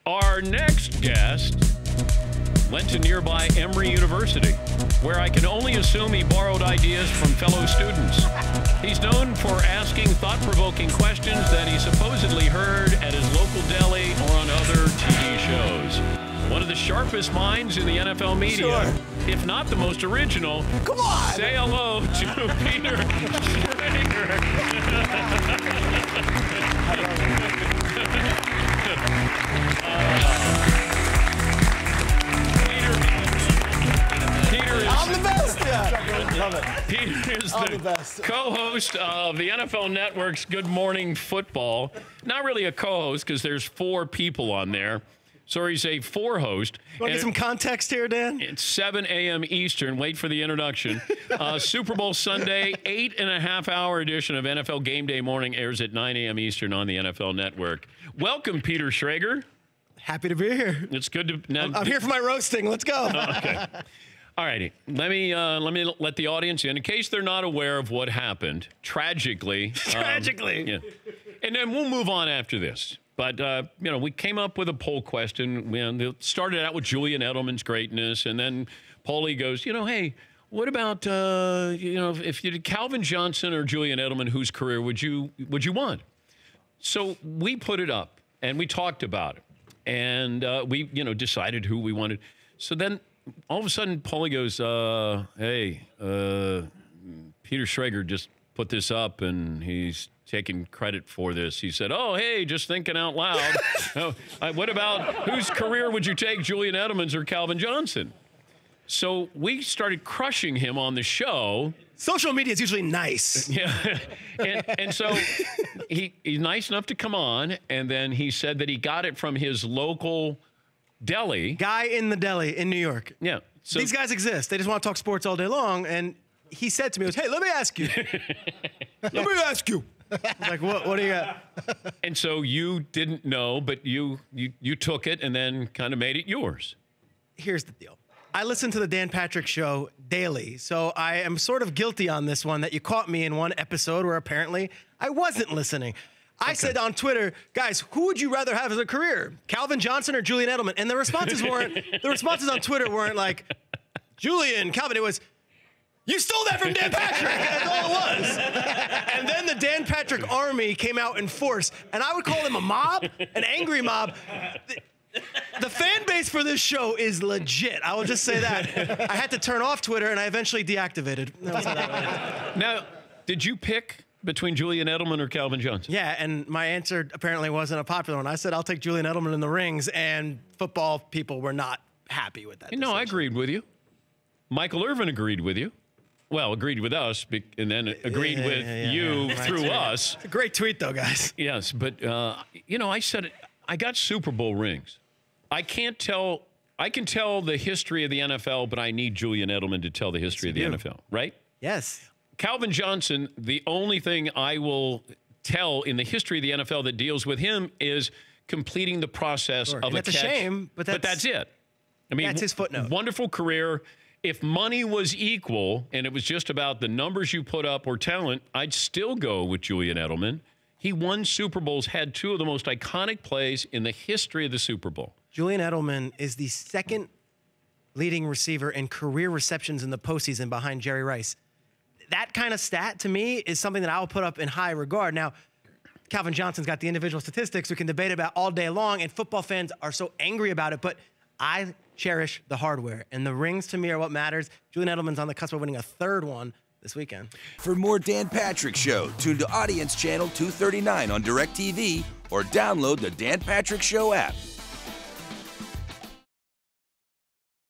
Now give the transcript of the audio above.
Our next guest went to nearby Emory University, where I can only assume he borrowed ideas from fellow students. He's known for asking thought-provoking questions that he supposedly heard at his local deli or on other TV shows. One of the sharpest minds in the NFL media, if not the most original. Come on! Say hello to Peter Schrager. I'm the best. Yeah. Love it. Peter is the co-host of the NFL Network's Good Morning Football. Not really a co-host because there's 4 people on there. So he's a 4-host. Want to get some context here, Dan? It's 7 a.m. Eastern. Wait for the introduction. Super Bowl Sunday, 8.5-hour edition of NFL Game Day Morning airs at 9 a.m. Eastern on the NFL Network. Welcome, Peter Schrager. Happy to be here. It's good to. Now, I'm here for my roasting. Let's go. Okay. All righty. Let me let the audience in case they're not aware of what happened. Tragically. Tragically. Yeah. And then we'll move on after this. But, we came up with a poll question. It started out with Julian Edelman's greatness. And then Paulie goes, hey, what about, if you did Calvin Johnson or Julian Edelman, whose career would you want? So we put it up and we talked about it. And we, decided who we wanted. So then all of a sudden, Paulie goes, hey, Peter Schrager just put this up and he's taking credit for this. He said, oh, hey, just thinking out loud. What about whose career would you take, Julian Edelman's or Calvin Johnson? So we started crushing him on the show. Social media is usually nice. Yeah. and so he's nice enough to come on, and then he said that he got it from his local deli. Guy in the deli in New York. Yeah. So these guys exist. They just want to talk sports all day long. And he said to me, hey, let me ask you. Let me ask you. I was like, what do you got? And so you didn't know, but you took it and then kind of made it yours. Here's the deal. I listen to the Dan Patrick Show daily, so I am sort of guilty on this one that you caught me in one episode where apparently I wasn't listening. I said on Twitter, guys, who would you rather have as a career, Calvin Johnson or Julian Edelman? And the responses on Twitter weren't like, Julian, Calvin. It was, you stole that from Dan Patrick. That's all it was. And then the Dan Patrick army came out in force, and I would call them a mob, an angry mob. The fan base for this show is legit. I will just say that. I had to turn off Twitter, and I eventually deactivated. Now, did you pick between Julian Edelman or Calvin Johnson? Yeah, and my answer apparently wasn't a popular one. I said, I'll take Julian Edelman in the rings, and football people were not happy with that. No, I agreed with you. Michael Irvin agreed with you. Well, agreed with us, and then agreed with you through us. It's a great tweet, though, guys. Yes, but, I said I got Super Bowl rings. I can tell the history of the NFL, but I need Julian Edelman to tell the history of the NFL, right? Yes. Calvin Johnson, the only thing I will tell in the history of the NFL that deals with him is completing the process of a catch. That's a shame, but that's it. I mean, that's his footnote. Wonderful career. If money was equal and it was just about the numbers you put up or talent, I'd still go with Julian Edelman. He won Super Bowls, had 2 of the most iconic plays in the history of the Super Bowl. Julian Edelman is the second leading receiver in career receptions in the postseason behind Jerry Rice. That kind of stat, to me, is something that I'll put up in high regard. Now, Calvin Johnson's got the individual statistics we can debate about all day long, and football fans are so angry about it, but I cherish the hardware, and the rings, to me, are what matters. Julian Edelman's on the cusp of winning a 3rd one this weekend. For more Dan Patrick Show, tune to Audience Channel 239 on DirecTV or download the Dan Patrick Show app.